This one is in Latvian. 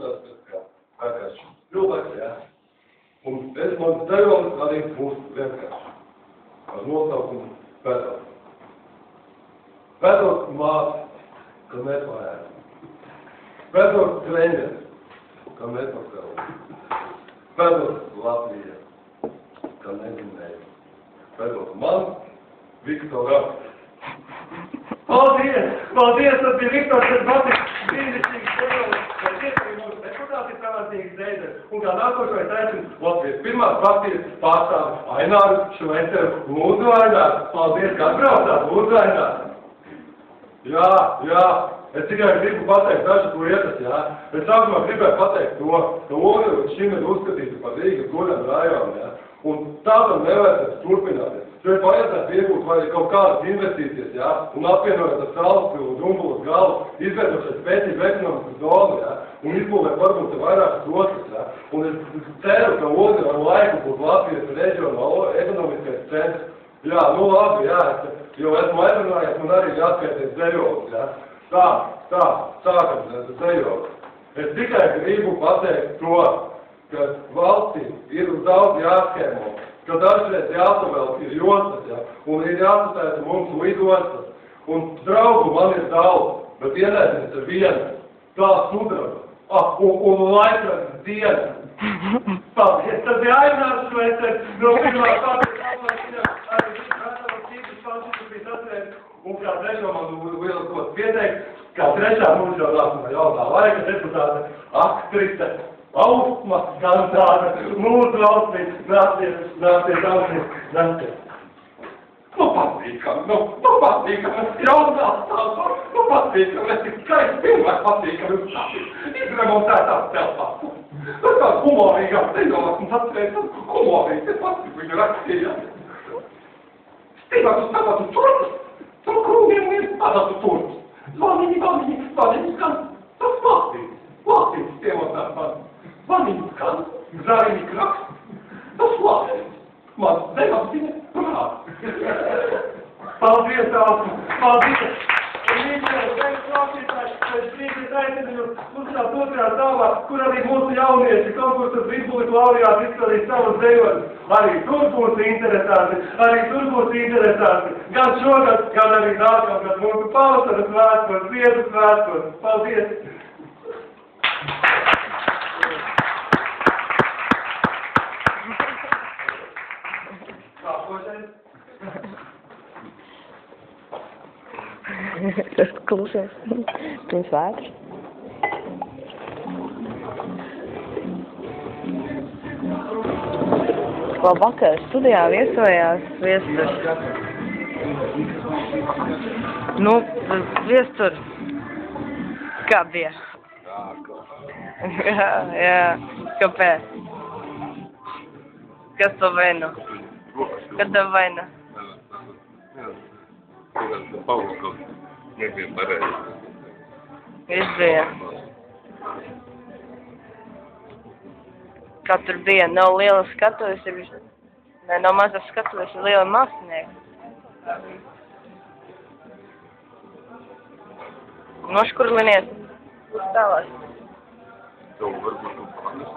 tas kā vienkārši cilvēks, jā. Un es man dejolis arī būs vienkārši. Ar nosaukumu Pēters. Pēters māte, ka nepārēs. Pēters treneris, ka nepakaru. Pēters Latvija, ka nezinēja. Pēters man, Viktora. Paldies! Paldies! Tas bija Viktors, kas patīk brīnišķīgs dejolis. Tiešām mūsu deputāti ir savādīgs dejolis. Un kā nākošais aicinu Latvijas pirmās partijas pārstāvi Aināru Šveceru. Lūdzu, Aināru! Paldies, ka atbraucāt! Lūdzu, Aināru! Jā. Es tikai gribu pateikt dažas lietas, jā. Es sākumā gribēju pateikt to, ka Ogre līdz šim ir uzskatīta par Rīgas guļam rajonu, jā. Un tādam nevajadzētu turpināties. Šeit vajadzētu iegūt vai kaut kādas investīcijas, jā, un apvienojot ar Salaspilsnu, Dumbulas galu, izveidot šeit spēcīgu ekonomisku zonu, jā, un izbūvēt varbūt vairākas ostas, jā. Un es ceru, ka Ogre ar laiku būs Latvijas reģiona ekonomiskais centrs. Jā, nu labi, jā, jo esmu aizrunājies, man arī jāskaities dejolis, jā. Sākam dejolis. Es tikai gribu pateikt to, ka valstī ir daudz jāskēmo, ka dažreiz jāsavelk ir jostas, jā, un ir jāsataisa mums lidostas. Un draugu man ir daudz, bet vienēdienas ir viena, tā sudraba. Un laikraksts diena. Paldies, tas bija Ainārs Švecers, no pirmās partijas arī Rātavas tīklis paldies, bija sasniegts. Un kā trešo man liels gods pieteikt, kā trešā mūžā nākamā jaunā laika deputāte, aktrise, Ausma Gantāne, lūdzu Ausmīt, nācies. Nu patīkam, jaunās tālāk, patīkam, es tik skaisti pilnāk patīkam, izremontētās telpās. Tas tāds humorīgās dejolas, un atcerēs, humorīgi, es pats viņu rakstīju. Stīvāk uz tāpatu turpus, tur krūmiem ir tādātu turpus. Zvaniņi skan, tas Latvijas tiemotās man. Zvaniņi skan, zariņi krakst, tas Latvijas. Man devapziņa prāt. Paldies, Ausma, paldies! Pēc brīdis aicinu uzsākt otrā stāvā, kur arī mūsu jaunieši konkursa Vidbuļu laureāti izskatīs savus dejoļus. Arī tur būs interesanti. Gan šogad, gan arī nākamgad mūsu pavasara svētkos, Ziedu svētkos. Paldies! Tas klusēs. Pirms vētras. Labvakar, studijā viesojās Viesturs. Nu, Viestur. Kā bija? Jā. Kāpēc? Kas to vaino? Kad tev vaina? Nebija pareizi. Viss bija. Kā tur bija? Nav liela skatuves, nav mazas skatuves, ir liela mākslinieka. Noškurlinies. Tālāk. Tev varbūt tu pakas.